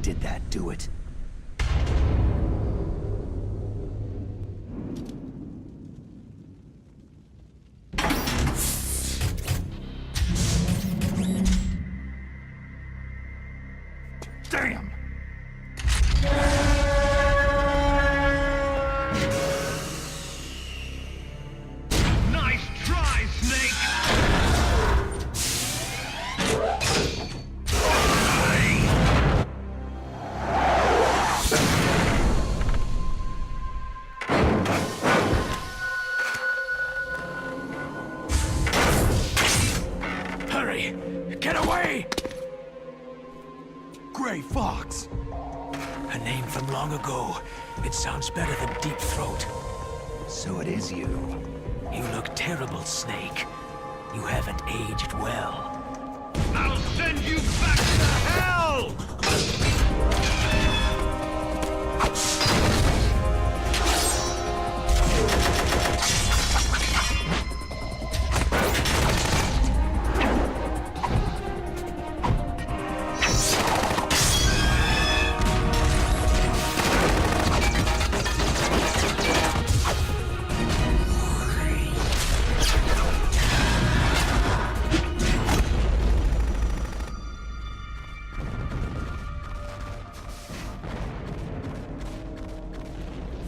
Did that do it? Damn! Nice try, Snake! Hurry! Get away! Gray Fox! A name from long ago. It sounds better than Deep Throat. So it is you. You look terrible, Snake. You haven't aged well. I'll send you back to hell!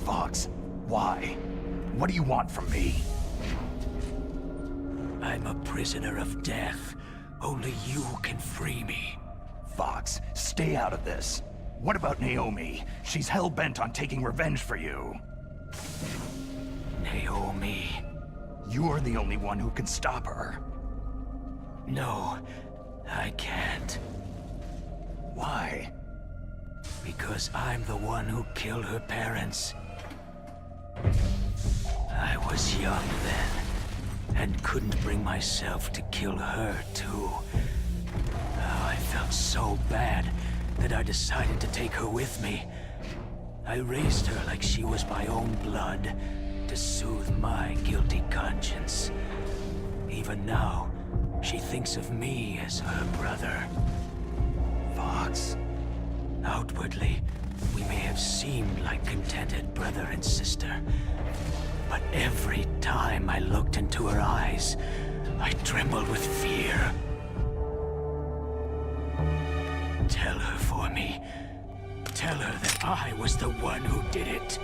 Fox, why? What do you want from me? I'm a prisoner of death. Only you can free me. Fox, stay out of this. What about Naomi? She's hell-bent on taking revenge for you. Naomi? You're the only one who can stop her. No, I can't. Why? Because I'm the one who killed her parents. I was young then, and couldn't bring myself to kill her, too. Oh, I felt so bad that I decided to take her with me. I raised her like she was my own blood, to soothe my guilty conscience. Even now, she thinks of me as her brother. Fox. Outwardly, we may have seemed like contented brother and sister. But every time I looked into her eyes, I trembled with fear. Tell her for me. Tell her that I was the one who did it.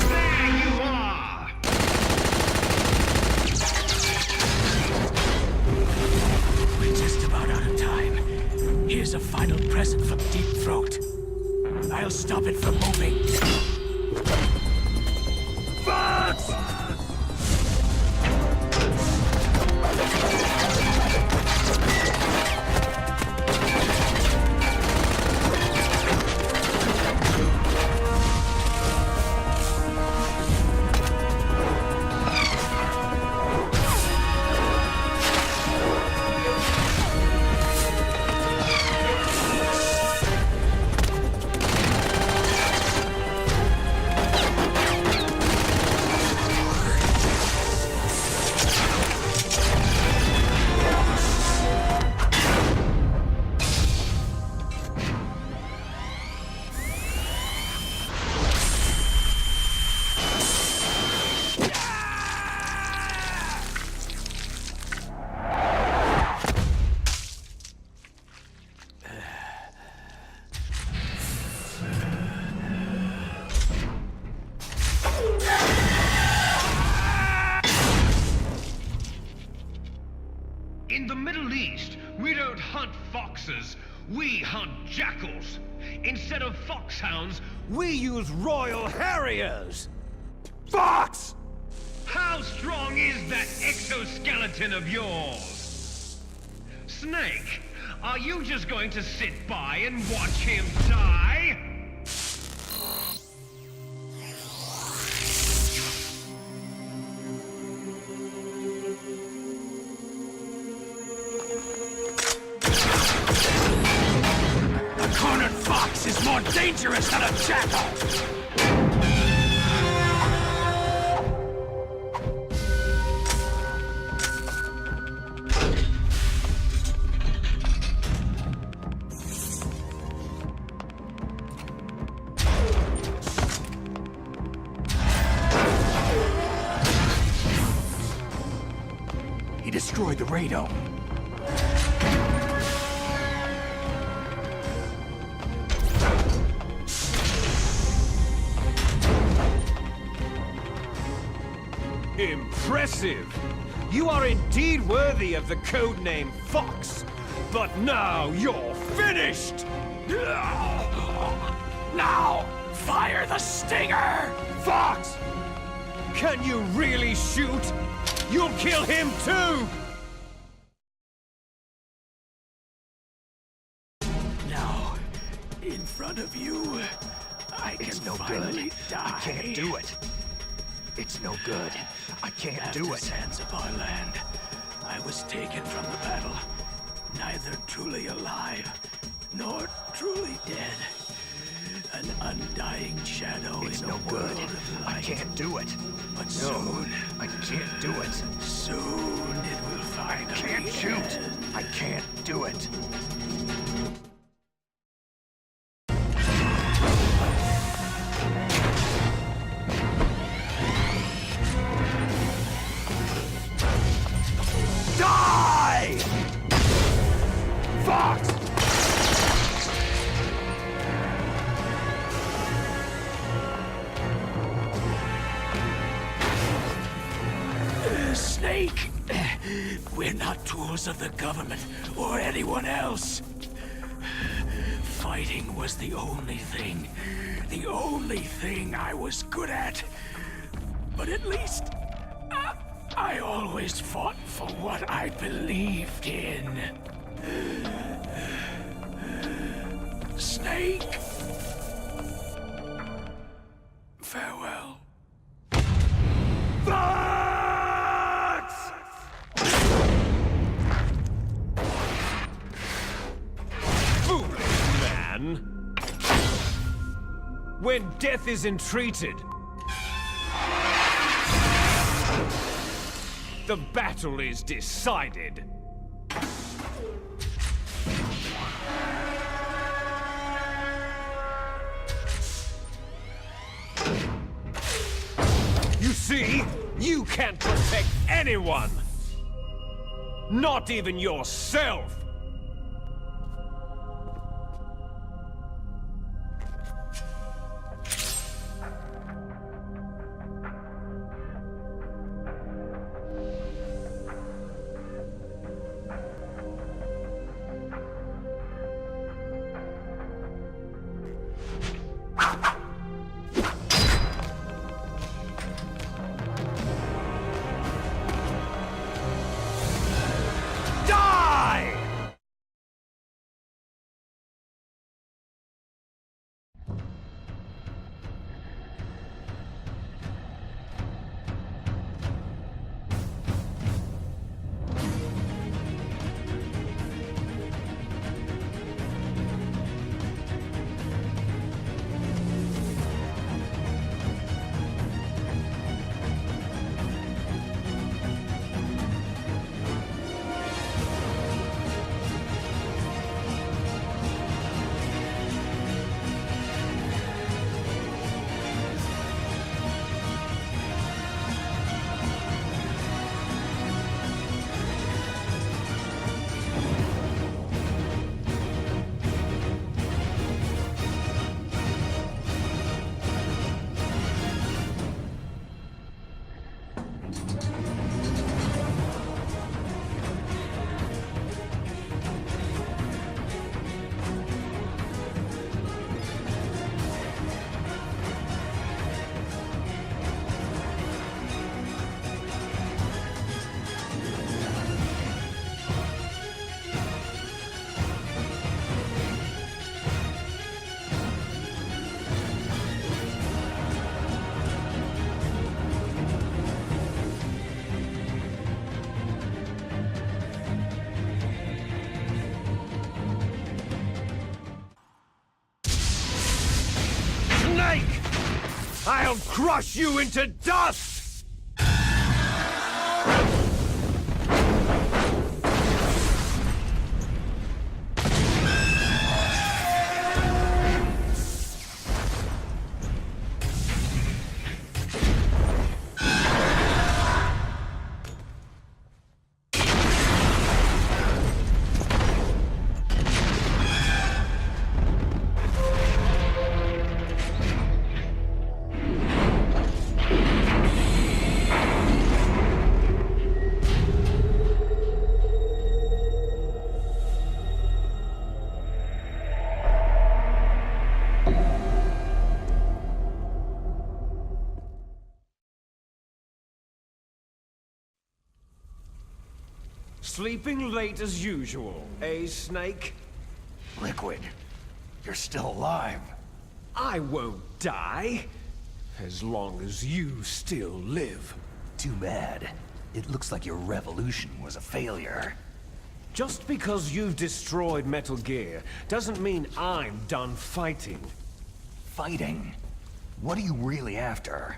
There you are! We're just about out of time. Here's a final present from Deep Throat. I'll stop it from moving. Fox! In the Middle East, we don't hunt foxes, we hunt jackals. Instead of foxhounds, we use royal harriers. Fox! How strong is that exoskeleton of yours? Snake, are you just going to sit by and watch him die? more dangerous than a jackal! He destroyed the radome. Impressive! You are indeed worthy of the codename Fox, but now you're finished! Now, fire the stinger! Fox! Can you really shoot? You'll kill him too! Now, in front of you, I can finally die. I can't do it. It's no good. I can't do it. Zanzibar land, I was taken from the battle, neither truly alive nor truly dead. An undying shadow It's in no a good. world of light. I can't do it. But No, soon, I can't do it. soon it will I finally can't shoot. end. I can't do it. Die! Fox! Snake! We're not tools of the government or anyone else. Fighting was the only thing I was good at. But at least, I always fought for what I believed in. Snake! Farewell. Fox! Foolish man! When death is entreated, the battle is decided. You see, you can't protect anyone! Not even yourself! Die! snake! I'll crush you into dust! Sleeping late as usual, eh, Snake? Liquid, you're still alive. I won't die, as long as you still live. Too bad. It looks like your revolution was a failure. Just because you've destroyed Metal Gear doesn't mean I'm done fighting. Fighting? What are you really after?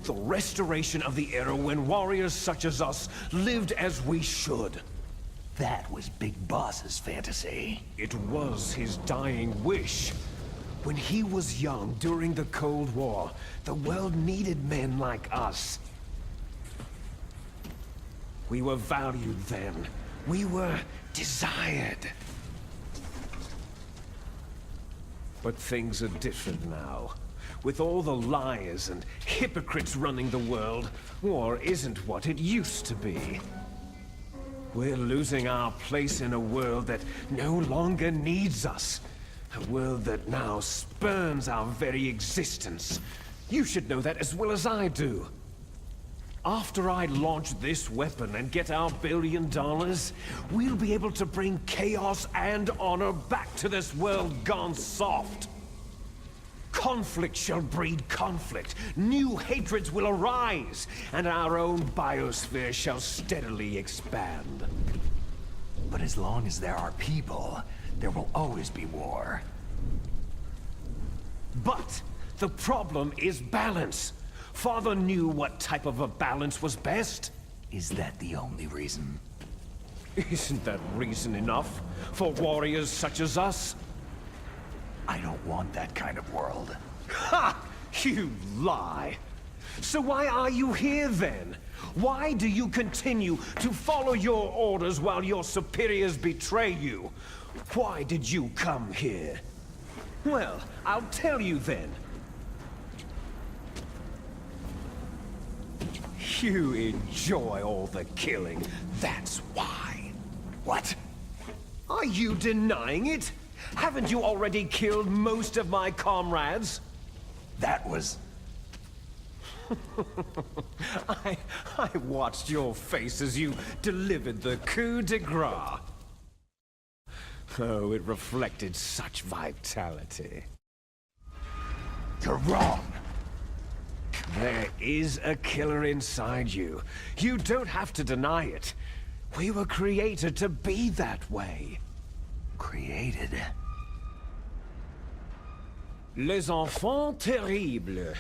The restoration of the era when warriors such as us lived as we should. That was Big Boss's fantasy. It was his dying wish. When he was young during the Cold War, the world needed men like us. We were valued then. We were desired. But things are different now. With all the liars and hypocrites running the world, war isn't what it used to be. We're losing our place in a world that no longer needs us. A world that now spurns our very existence. You should know that as well as I do. After I launch this weapon and get our $1 billion, we'll be able to bring chaos and honor back to this world gone soft. Conflict shall breed conflict, new hatreds will arise, and our own biosphere shall steadily expand. But as long as there are people, there will always be war. But the problem is balance. Father knew what type of a balance was best. Is that the only reason? Isn't that reason enough for warriors such as us? I don't want that kind of world. Ha! You lie! So why are you here then? Why do you continue to follow your orders while your superiors betray you? Why did you come here? Well, I'll tell you then. You enjoy all the killing, that's why. What? Are you denying it? Haven't you already killed most of my comrades? That was... I watched your face as you delivered the coup de grace. Oh, it reflected such vitality. You're wrong. There is a killer inside you. You don't have to deny it. We were created to be that way. Created? Les enfants terribles.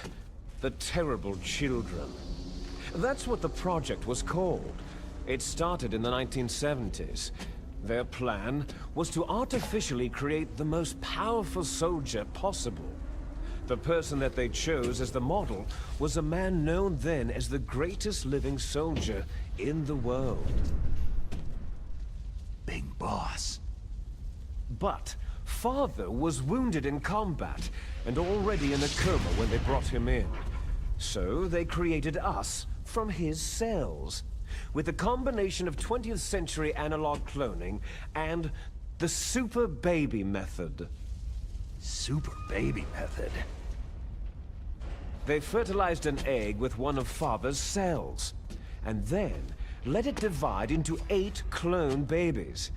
The terrible children. That's what the project was called. It started in the 1970s. Their plan was to artificially create the most powerful soldier possible. The person that they chose as the model was a man known then as the greatest living soldier in the world. Big Boss. But Father was wounded in combat and already in a coma when they brought him in. So they created us from his cells, with a combination of 20th century analog cloning and the super baby method. Super baby method? They fertilized an egg with one of Father's cells, and then let it divide into 8 clone babies.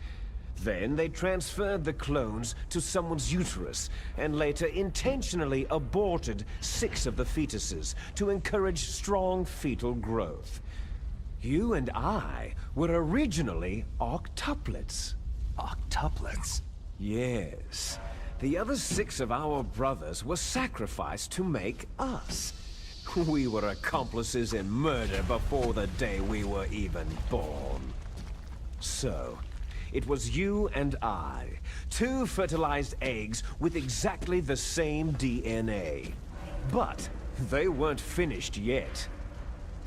Then they transferred the clones to someone's uterus, and later intentionally aborted 6 of the fetuses to encourage strong fetal growth. You and I were originally octuplets. Octuplets? Yes. The other 6 of our brothers were sacrificed to make us. We were accomplices in murder before the day we were even born. So, it was you and I, 2 fertilized eggs with exactly the same DNA. But they weren't finished yet.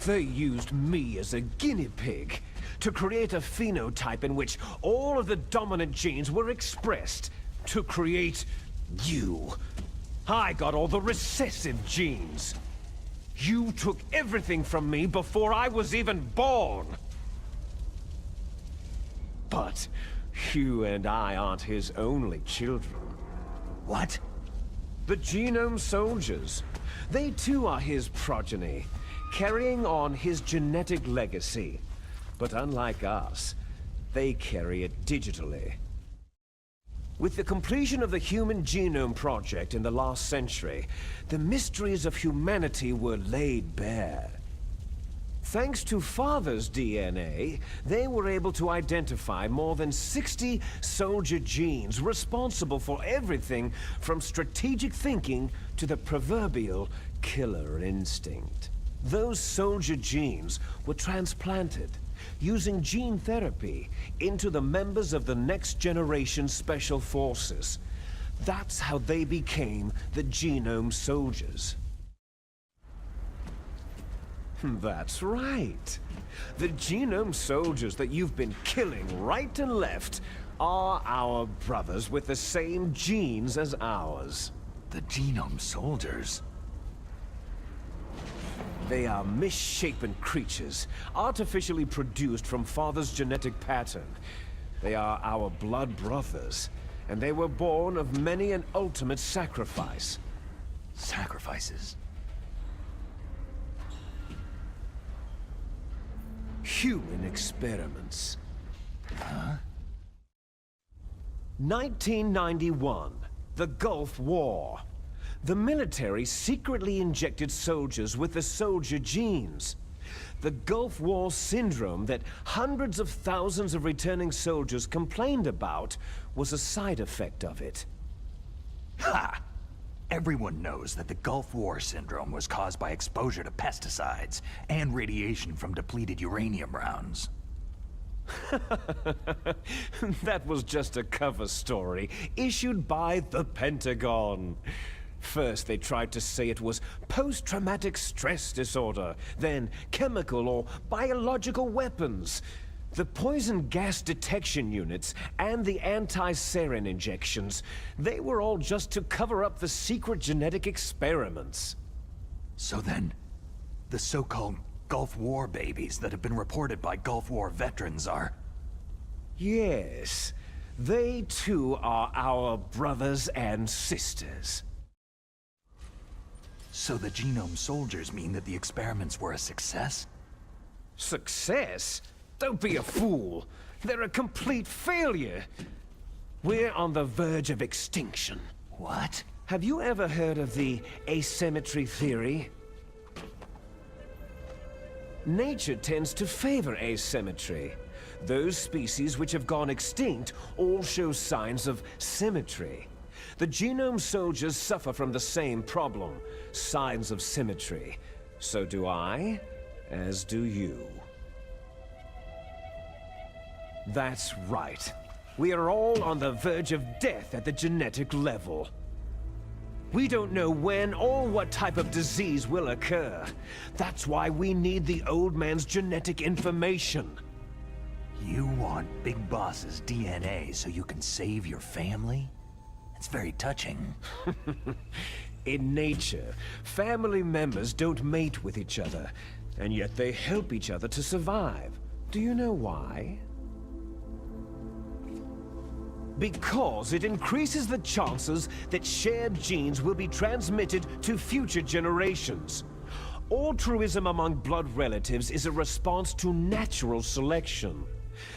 They used me as a guinea pig to create a phenotype in which all of the dominant genes were expressed to create you. I got all the recessive genes. You took everything from me before I was even born. But you and I aren't his only children. What? The genome soldiers. They too are his progeny, carrying on his genetic legacy. But unlike us, they carry it digitally. With the completion of the Human Genome Project in the last century, the mysteries of humanity were laid bare. Thanks to Father's DNA, they were able to identify more than 60 soldier genes responsible for everything from strategic thinking to the proverbial killer instinct. Those soldier genes were transplanted, using gene therapy, into the members of the next generation special forces. That's how they became the genome soldiers. That's right. The genome soldiers that you've been killing right and left are our brothers with the same genes as ours. The genome soldiers? They are misshapen creatures, artificially produced from Father's genetic pattern. They are our blood brothers, and they were born of many an ultimate sacrifice. Sacrifices? Human experiments. Huh? 1991, the Gulf War. The military secretly injected soldiers with the soldier genes. The Gulf War syndrome that hundreds of thousands of returning soldiers complained about was a side effect of it. Ha! Everyone knows that the Gulf War syndrome was caused by exposure to pesticides and radiation from depleted uranium rounds. That was just a cover story issued by the Pentagon. First, they tried to say it was post-traumatic stress disorder, then chemical or biological weapons. The poison gas detection units and the anti-sarin injections, they were all just to cover up the secret genetic experiments. So then, the so-called Gulf War babies that have been reported by Gulf War veterans are... Yes, they too are our brothers and sisters. So the genome soldiers mean that the experiments were a success? Success? Don't be a fool. They're a complete failure. We're on the verge of extinction. What? Have you ever heard of the asymmetry theory? Nature tends to favor asymmetry. Those species which have gone extinct all show signs of symmetry. The genome soldiers suffer from the same problem, signs of symmetry. So do I, as do you. That's right. We are all on the verge of death at the genetic level. We don't know when or what type of disease will occur. That's why we need the old man's genetic information. You want Big Boss's DNA so you can save your family? It's very touching. In nature, family members don't mate with each other, and yet they help each other to survive. Do you know why? Because it increases the chances that shared genes will be transmitted to future generations. Altruism among blood relatives is a response to natural selection.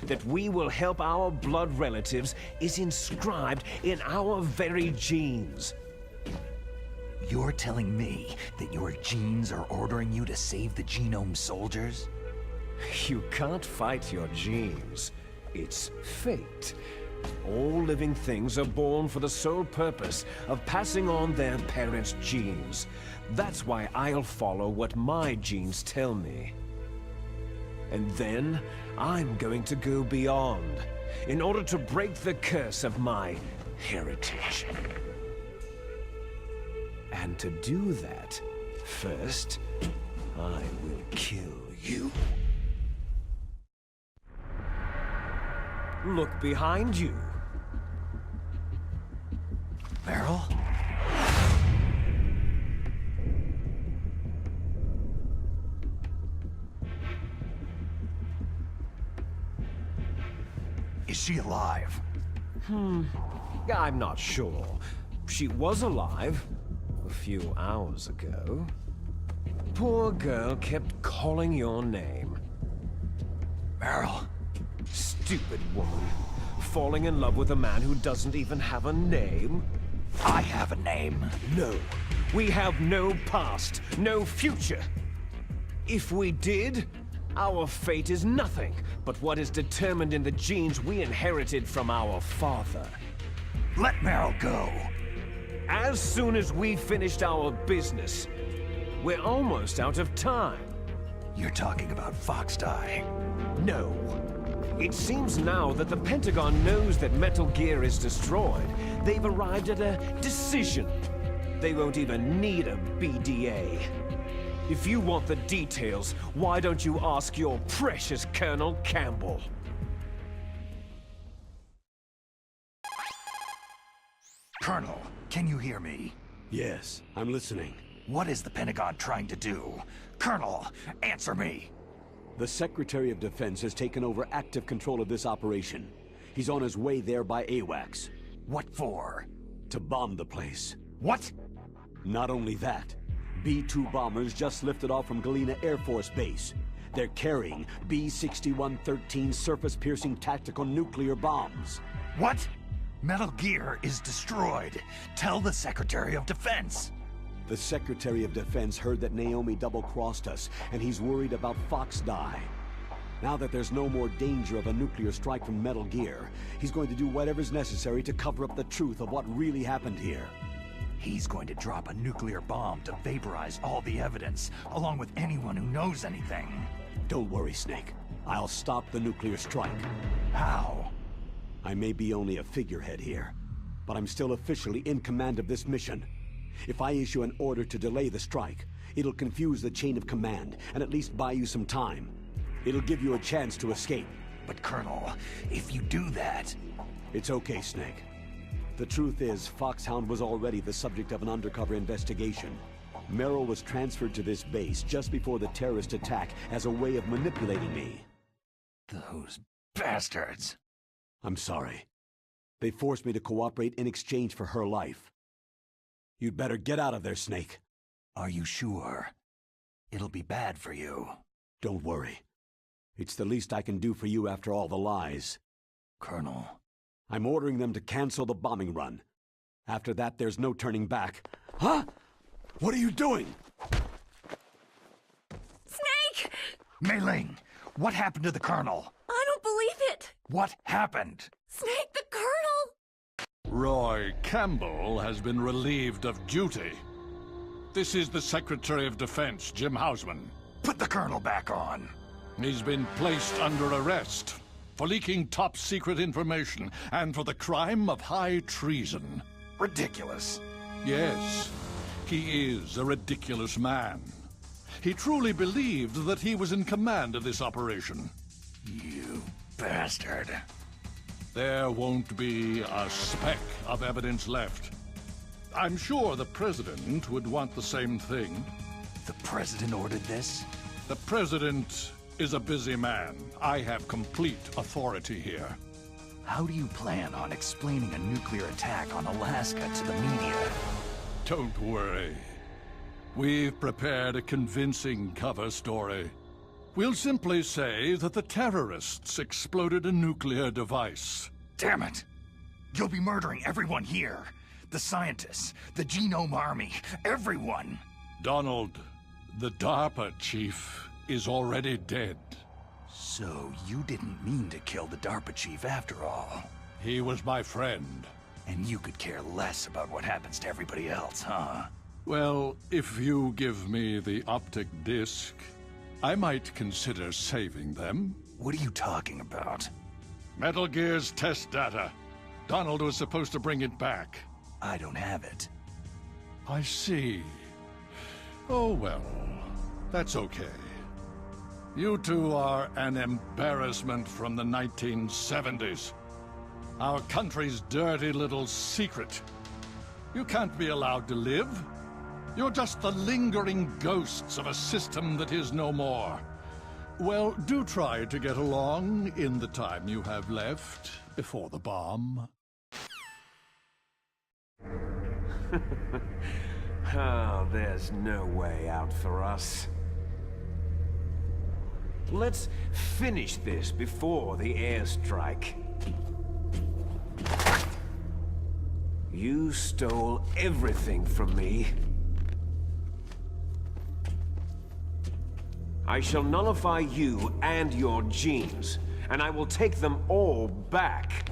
That we will help our blood relatives is inscribed in our very genes. You're telling me that your genes are ordering you to save the genome soldiers? You can't fight your genes. It's fate. All living things are born for the sole purpose of passing on their parents' genes. That's why I'll follow what my genes tell me. And then, I'm going to go beyond, in order to break the curse of my heritage. And to do that, first, I will kill you. Look behind you. Meryl? Is she alive? I'm not sure. She was alive a few hours ago. Poor girl kept calling your name. Meryl? Stupid woman. Falling in love with a man who doesn't even have a name? I have a name. No. We have no past, no future. If we did, our fate is nothing but what is determined in the genes we inherited from our father. Let Meryl go. As soon as we finished our business, we're almost out of time. You're talking about Fox Die. No. It seems now that the Pentagon knows that Metal Gear is destroyed. They've arrived at a decision. They won't even need a BDA. If you want the details, why don't you ask your precious Colonel Campbell? Colonel, can you hear me? Yes, I'm listening. What is the Pentagon trying to do? Colonel, answer me! The Secretary of Defense has taken over active control of this operation. He's on his way there by AWACS. What for? To bomb the place. What? Not only that, B-2 bombers just lifted off from Galena Air Force Base. They're carrying B-6113 surface-piercing tactical nuclear bombs. What? Metal Gear is destroyed. Tell the Secretary of Defense. The Secretary of Defense heard that Naomi double-crossed us, and he's worried about Fox Die. Now that there's no more danger of a nuclear strike from Metal Gear, he's going to do whatever's necessary to cover up the truth of what really happened here. He's going to drop a nuclear bomb to vaporize all the evidence, along with anyone who knows anything. Don't worry, Snake. I'll stop the nuclear strike. How? I may be only a figurehead here, but I'm still officially in command of this mission. If I issue an order to delay the strike, it'll confuse the chain of command and at least buy you some time. It'll give you a chance to escape. But Colonel, if you do that... It's okay, Snake. The truth is, Foxhound was already the subject of an undercover investigation. Merrill was transferred to this base just before the terrorist attack as a way of manipulating me. Those bastards! I'm sorry. They forced me to cooperate in exchange for her life. You'd better get out of there, Snake. Are you sure? It'll be bad for you. Don't worry. It's the least I can do for you after all the lies. Colonel... I'm ordering them to cancel the bombing run. After that, there's no turning back. Huh? What are you doing? Snake! Mei Ling, what happened to the Colonel? I don't believe it! What happened? Snake, the Colonel! Roy Campbell has been relieved of duty. This is the Secretary of Defense, Jim Hausman. Put the Colonel back on. He's been placed under arrest for leaking top-secret information and for the crime of high treason. Ridiculous. Yes, he is a ridiculous man. He truly believed that he was in command of this operation. You bastard. There won't be a speck of evidence left. I'm sure the President would want the same thing. The President ordered this? The President is a busy man. I have complete authority here. How do you plan on explaining a nuclear attack on Alaska to the media? Don't worry. We've prepared a convincing cover story. We'll simply say that the terrorists exploded a nuclear device. Damn it! You'll be murdering everyone here. The scientists, the Genome Army, everyone! Donald, the DARPA chief is already dead. So you didn't mean to kill the DARPA chief after all. He was my friend. And you could care less about what happens to everybody else, huh? Well, if you give me the optic disc, I might consider saving them. What are you talking about? Metal Gear's test data. Donald was supposed to bring it back. I don't have it. I see. Oh well, that's okay. You two are an embarrassment from the 1970s. Our country's dirty little secret. You can't be allowed to live. You're just the lingering ghosts of a system that is no more. Well, do try to get along in the time you have left before the bomb. Oh, there's no way out for us. Let's finish this before the airstrike. You stole everything from me. I shall nullify you and your genes, and I will take them all back.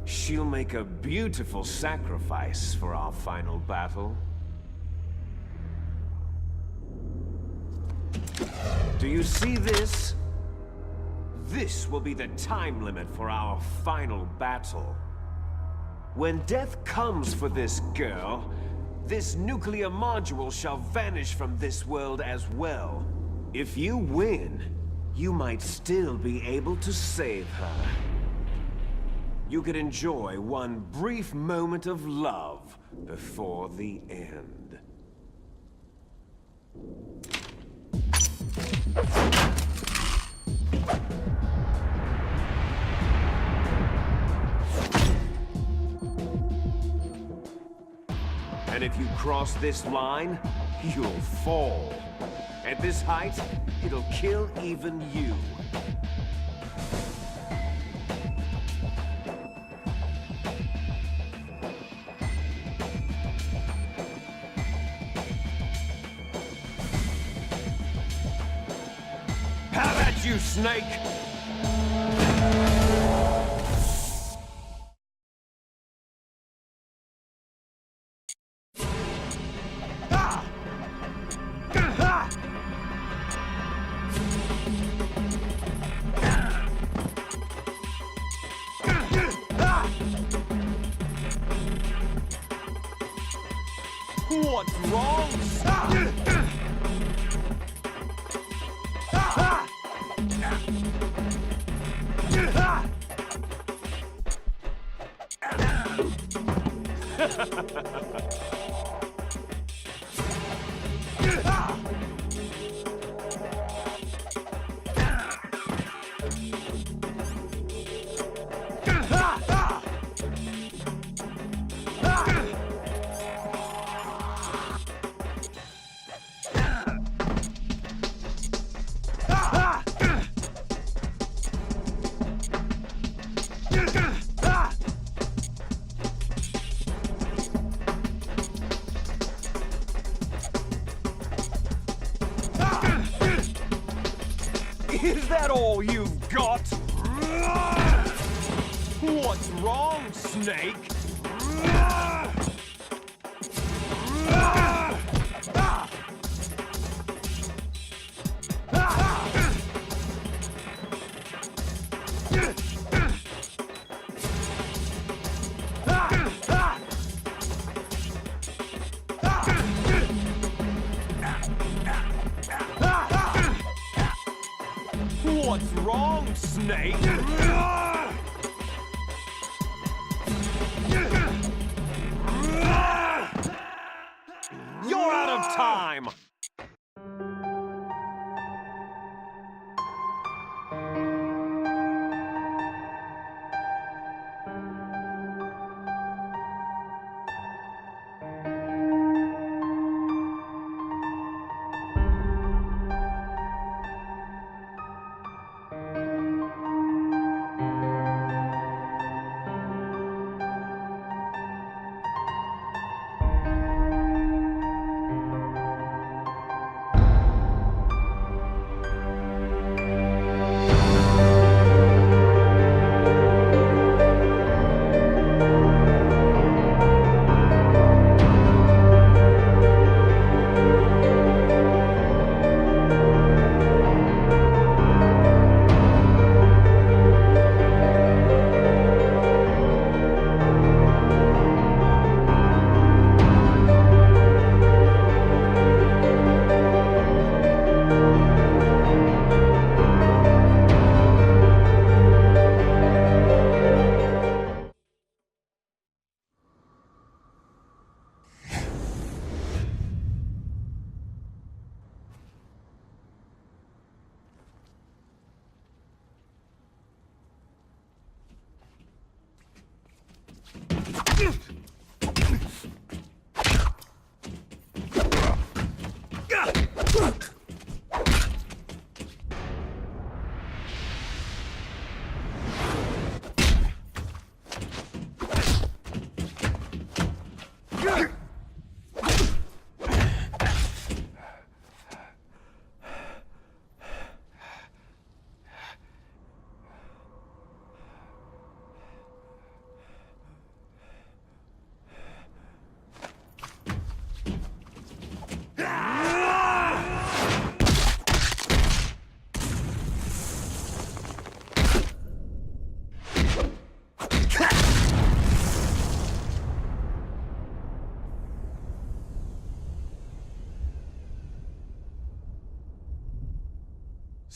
She'll make a beautiful sacrifice for our final battle. Do you see this? This will be the time limit for our final battle. When death comes for this girl, this nuclear module shall vanish from this world as well. If you win, you might still be able to save her. You could enjoy one brief moment of love before the end. And if you cross this line, you'll fall. At this height, it'll kill even you. Have at you, Snake! What's wrong? Is that all you've got? What's wrong, Snake? What's wrong, Snake? You're out of time!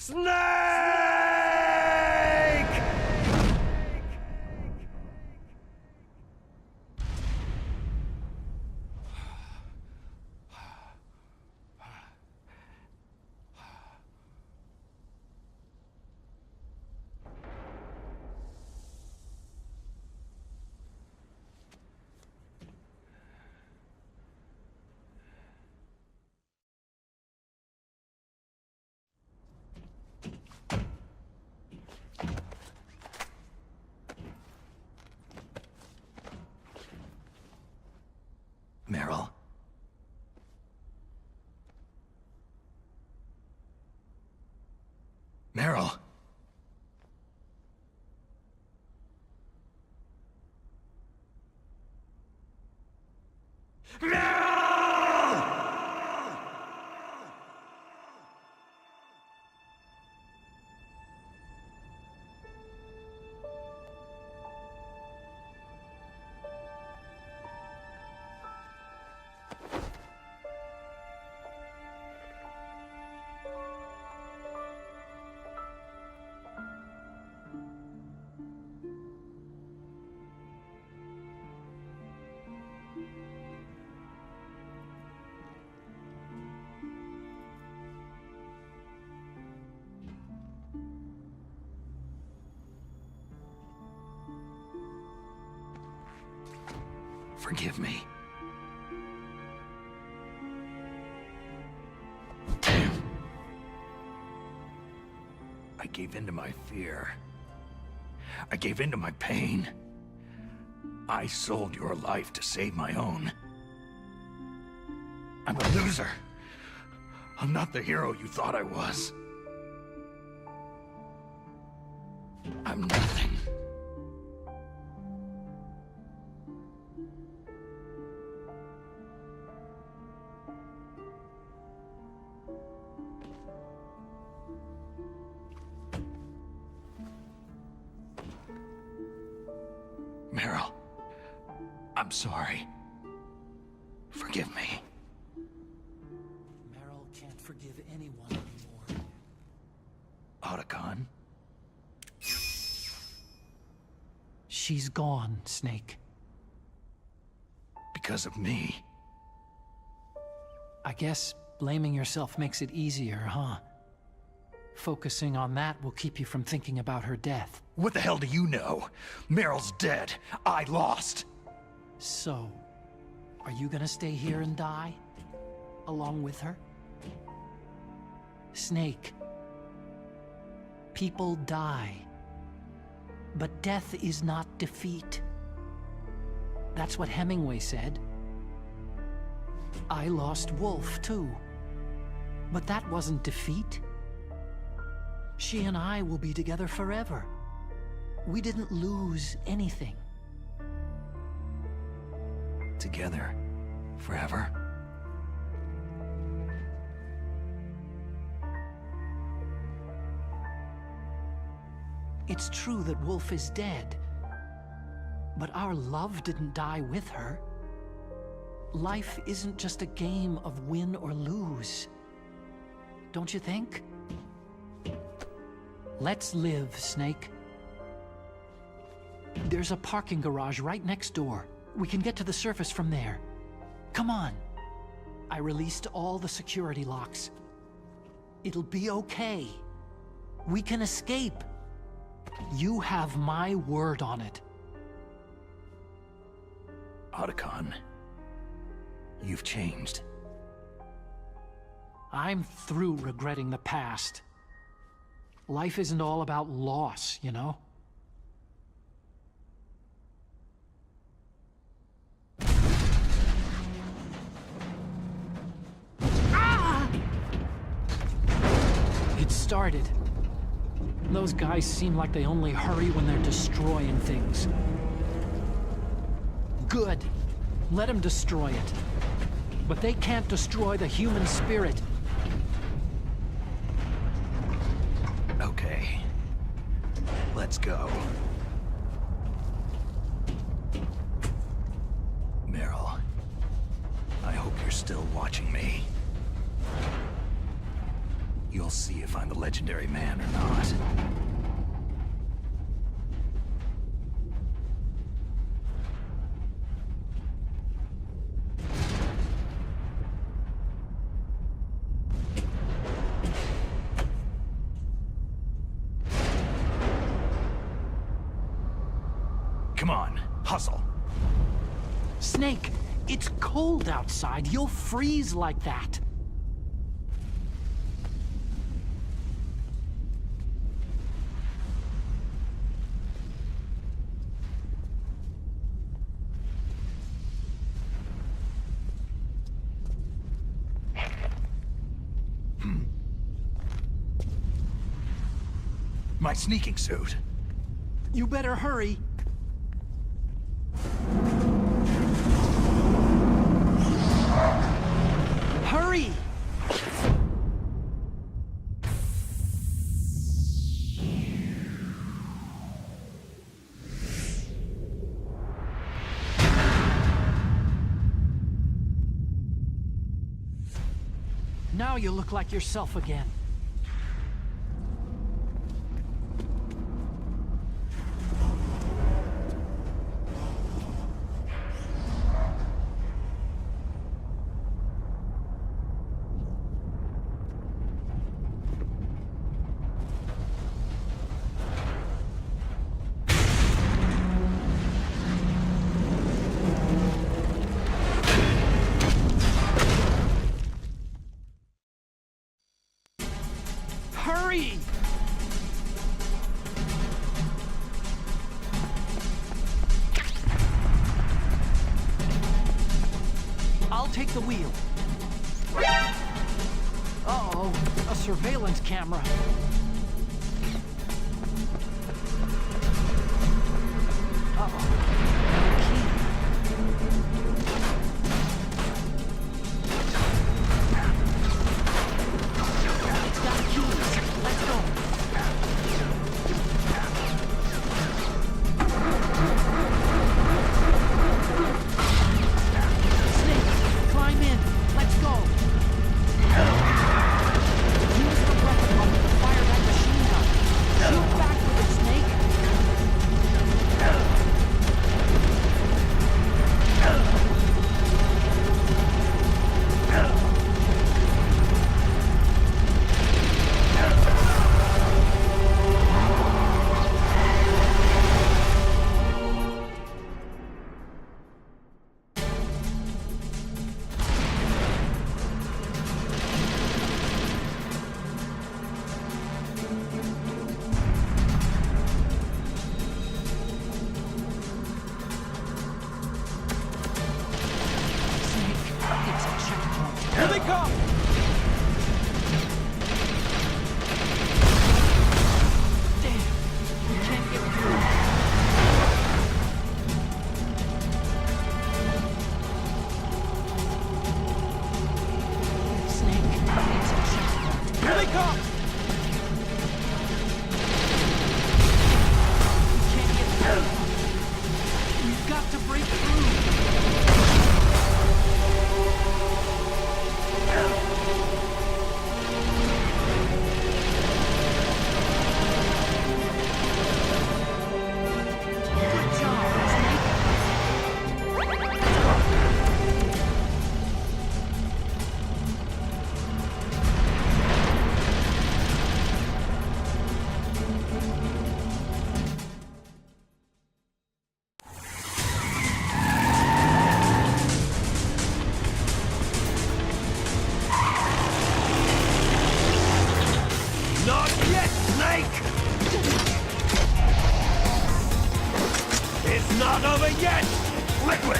Snake! Meryl. Meryl. Forgive me. Damn. I gave in to my fear. I gave in to my pain. I sold your life to save my own. I'm a loser. I'm not the hero you thought I was. I'm nothing. Meryl, I'm sorry. Forgive me. Meryl can't forgive anyone anymore. Otacon? She's gone, Snake. Because of me. I guess blaming yourself makes it easier, huh? Focusing on that will keep you from thinking about her death. What the hell do you know? Meryl's dead. I lost. So, are you gonna stay here and die? Along with her? Snake. People die. But death is not defeat. That's what Hemingway said. I lost Wolf, too. But that wasn't defeat. She and I will be together forever. We didn't lose anything. Together. Forever. It's true that Wolf is dead. But our love didn't die with her. Life isn't just a game of win or lose. Don't you think? Let's live, Snake. There's a parking garage right next door. We can get to the surface from there. Come on. I released all the security locks. It'll be okay. We can escape. You have my word on it. Otacon, you've changed. I'm through regretting the past. Life isn't all about loss, you know? Ah! It started. Those guys seem like they only hurry when they're destroying things. Good. Let them destroy it. But they can't destroy the human spirit. Okay. Let's go. Meryl, I hope you're still watching me. You'll see if I'm the legendary man or not. Come on, hustle. Snake, it's cold outside. You'll freeze like that. My sneaking suit. You better hurry. Hurry! Now you look like yourself again. Hurry! I'll take the wheel. Uh-oh, a surveillance camera. Here they come! Damn, you can't get through. Snake, it's a checkpoint. Here they come! You can't get through. You've got to break through. not over yet! Liquid!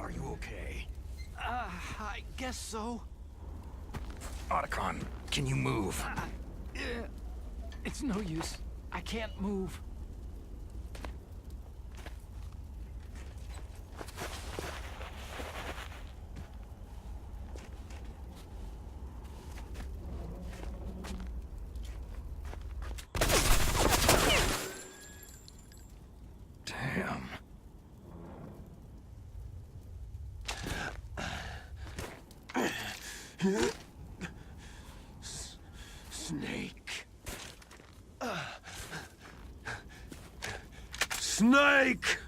Are you okay? I guess so. Otacon, can you move? It's no use. I can't move. Damn. Snake. Snake!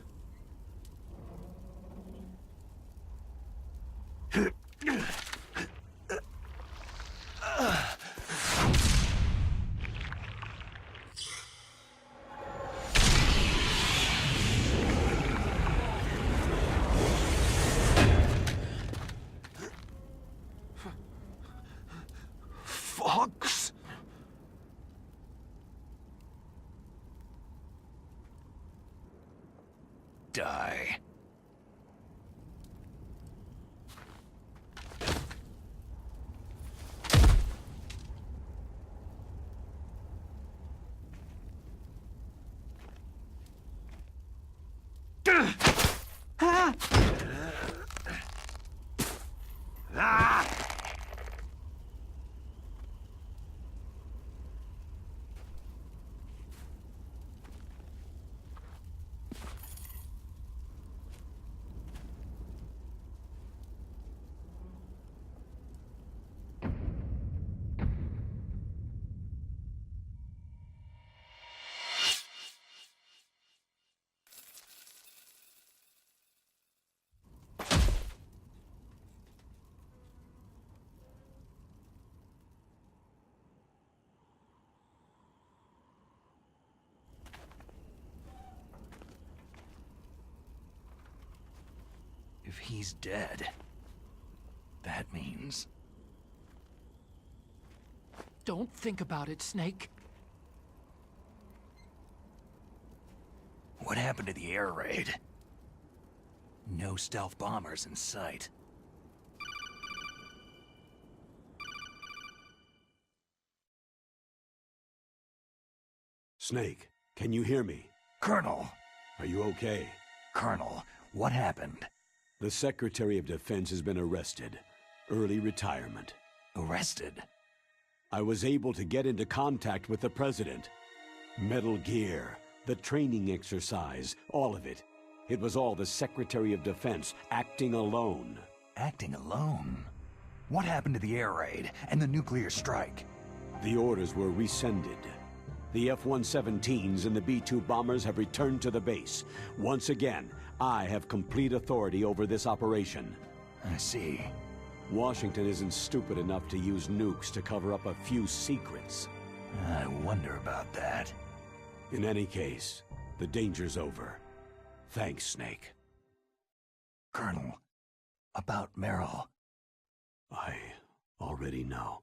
Fox? Die. If he's dead, that means... Don't think about it, Snake. What happened to the air raid? No stealth bombers in sight. Snake, can you hear me? Colonel! Are you okay? Colonel, what happened? The Secretary of Defense has been arrested. Early retirement. Arrested? I was able to get into contact with the President. Metal Gear, the training exercise, all of it. It was all the Secretary of Defense acting alone. Acting alone? What happened to the air raid and the nuclear strike? The orders were rescinded. The F-117s and the B-2 bombers have returned to the base. Once again, I have complete authority over this operation. I see. Washington isn't stupid enough to use nukes to cover up a few secrets. I wonder about that. In any case, the danger's over. Thanks, Snake. Colonel, about Meryl. I already know.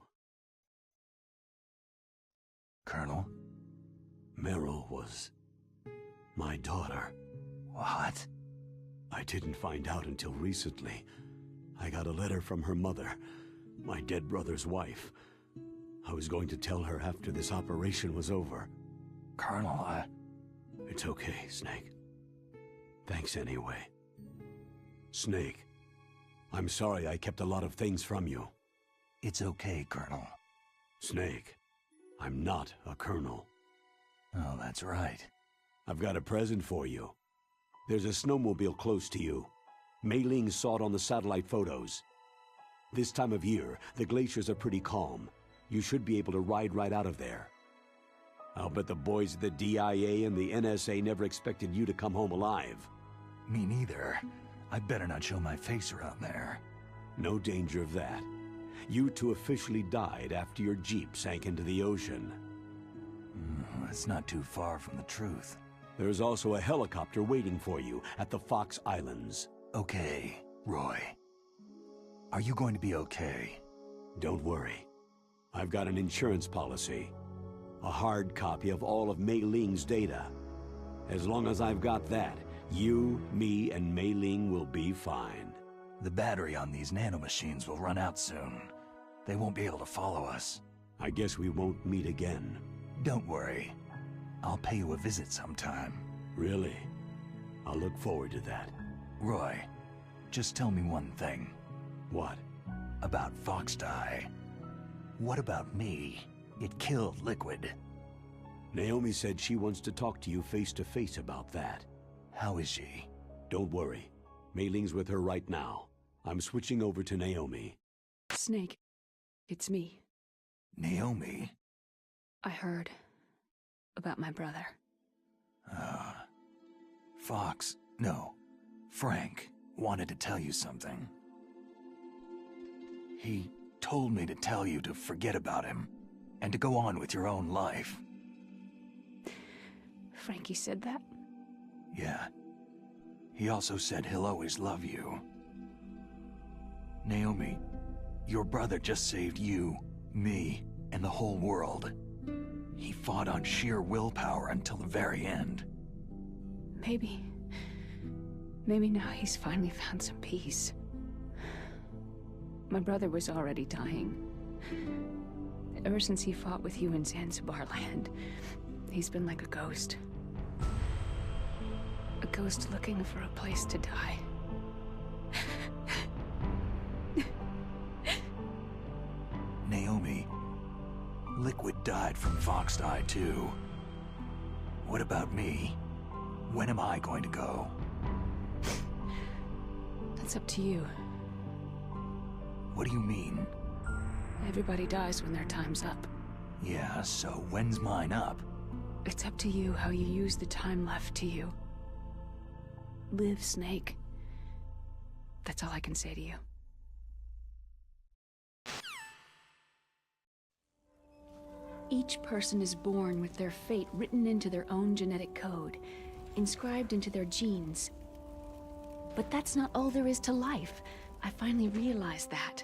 Colonel? Meryl was my daughter. What? I didn't find out until recently. I got a letter from her mother, my dead brother's wife. I was going to tell her after this operation was over. Colonel, It's okay, Snake. Thanks anyway. Snake, I'm sorry I kept a lot of things from you. It's okay, Colonel. Snake, I'm not a colonel. Oh, that's right. I've got a present for you. There's a snowmobile close to you. Mei Ling saw it on the satellite photos. This time of year, the glaciers are pretty calm. You should be able to ride right out of there. I'll bet the boys at the DIA and the NSA never expected you to come home alive. Me neither. I better not show my face around there. No danger of that. You two officially died after your Jeep sank into the ocean. That's not too far from the truth. There's also a helicopter waiting for you at the Fox Islands. Okay, Roy. Are you going to be okay? Don't worry. I've got an insurance policy. A hard copy of all of Mei Ling's data. As long as I've got that, you, me, and Mei Ling will be fine. The battery on these nanomachines will run out soon. They won't be able to follow us. I guess we won't meet again. Don't worry. I'll pay you a visit sometime. Really? I'll look forward to that. Roy, just tell me one thing. What? About Fox Die. What about me? It killed Liquid. Naomi said she wants to talk to you face to face about that. How is she? Don't worry. Mei Ling's with her right now. I'm switching over to Naomi. Snake, it's me. Naomi? I heard about my brother. Frank wanted to tell you something. He told me to tell you to forget about him and to go on with your own life. Frankie said that? Yeah. He also said he'll always love you. Naomi, your brother just saved you, me, and the whole world. He fought on sheer willpower until the very end. Maybe now he's finally found some peace. My brother was already dying. Ever since he fought with you in Zanzibar land, he's been like a ghost. A ghost looking for a place to die. Naomi, Liquid died from Fox Die too. What about me? When am I going to go? That's up to you. What do you mean? Everybody dies when their time's up. Yeah, so when's mine up? It's up to you how you use the time left to you. Live, Snake. That's all I can say to you. Each person is born with their fate written into their own genetic code, inscribed into their genes. But that's not all there is to life. I finally realized that.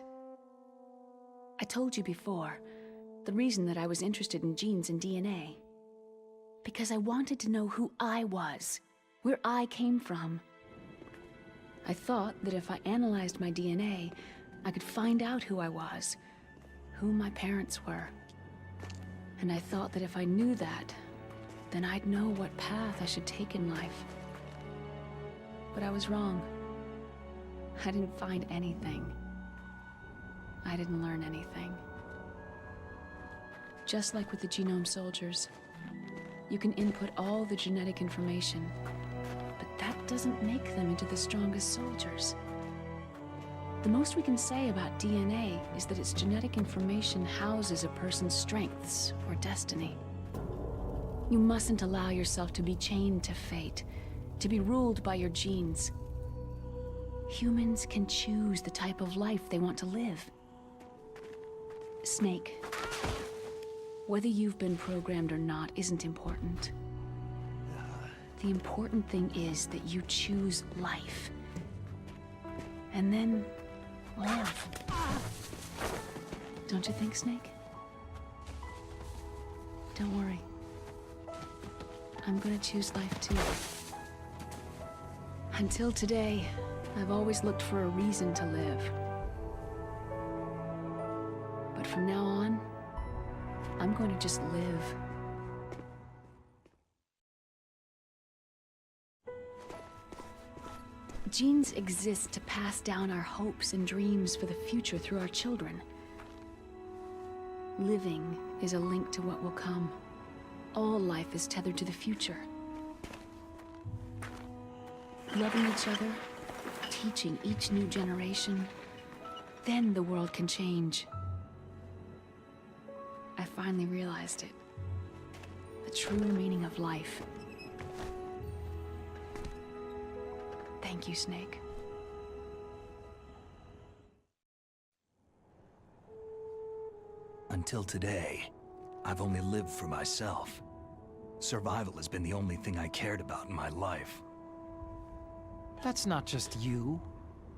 I told you before, the reason that I was interested in genes and DNA. Because I wanted to know who I was, where I came from. I thought that if I analyzed my DNA, I could find out who I was, who my parents were. And I thought that if I knew that, then I'd know what path I should take in life. But I was wrong. I didn't find anything. I didn't learn anything. Just like with the genome soldiers, you can input all the genetic information, but that doesn't make them into the strongest soldiers. The most we can say about DNA is that its genetic information houses a person's strengths or destiny. You mustn't allow yourself to be chained to fate, to be ruled by your genes. Humans can choose the type of life they want to live. Snake, whether you've been programmed or not isn't important. The important thing is that you choose life. And then live. Don't you think, Snake? Don't worry. I'm gonna choose life too. Until today, I've always looked for a reason to live. But from now on, I'm going to just live. Genes exist to pass down our hopes and dreams for the future through our children. Living is a link to what will come. All life is tethered to the future. Loving each other, teaching each new generation, then the world can change. I finally realized it. The true meaning of life. Thank you, Snake. Until today, I've only lived for myself. Survival has been the only thing I cared about in my life. That's not just you.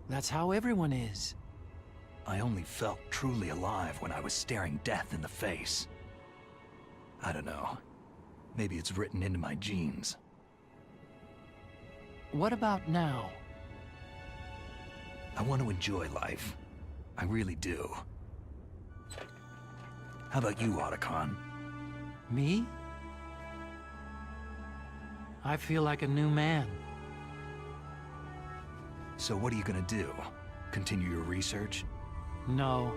That's how everyone is. I only felt truly alive when I was staring death in the face. I don't know. Maybe it's written into my genes. What about now? I want to enjoy life. I really do. How about you, Otacon? Me? I feel like a new man. So what are you gonna do? Continue your research? No.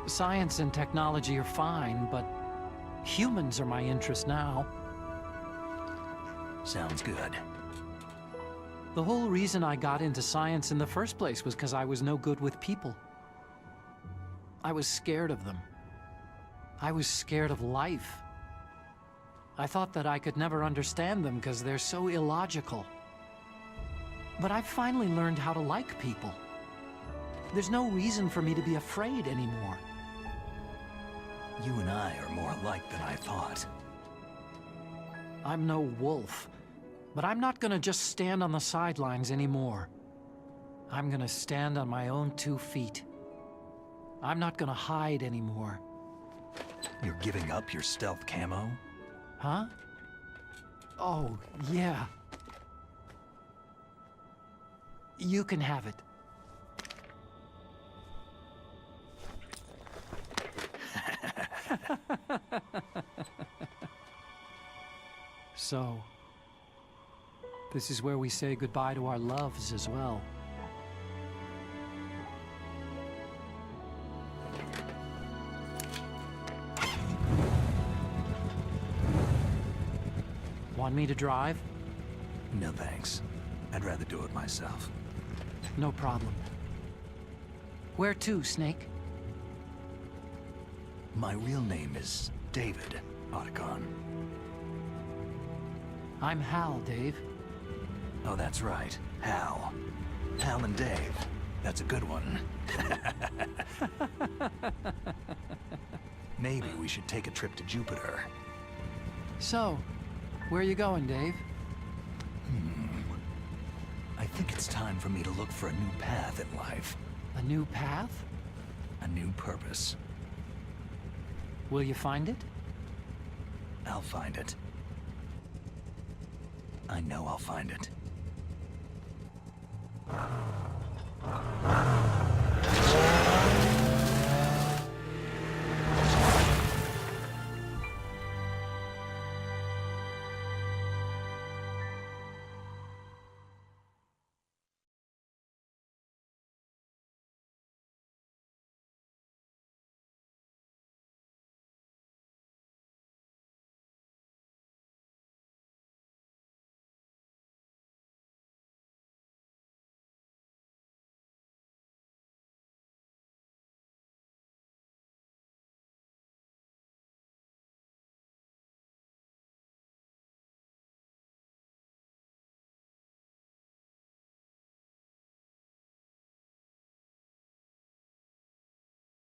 Science and technology are fine, but humans are my interest now. Sounds good. The whole reason I got into science in the first place was because I was no good with people. I was scared of them. I was scared of life. I thought that I could never understand them because they're so illogical. But I finally learned how to like people. There's no reason for me to be afraid anymore. You and I are more alike than I thought. I'm no wolf, but I'm not gonna just stand on the sidelines anymore. I'm gonna stand on my own 2 feet. I'm not gonna hide anymore. You're giving up your stealth camo? Huh? Oh, yeah. You can have it. So, this is where we say goodbye to our loves as well. Want me to drive? No thanks. I'd rather do it myself. No problem. Where to, Snake? My real name is David, Otacon. I'm Hal, Dave. Oh, that's right. Hal. Hal and Dave. That's a good one. Maybe we should take a trip to Jupiter. So, where you going, Dave? I think it's time for me to look for a new path in life. A new path? A new purpose. Will you find it? I'll find it. I know I'll find it.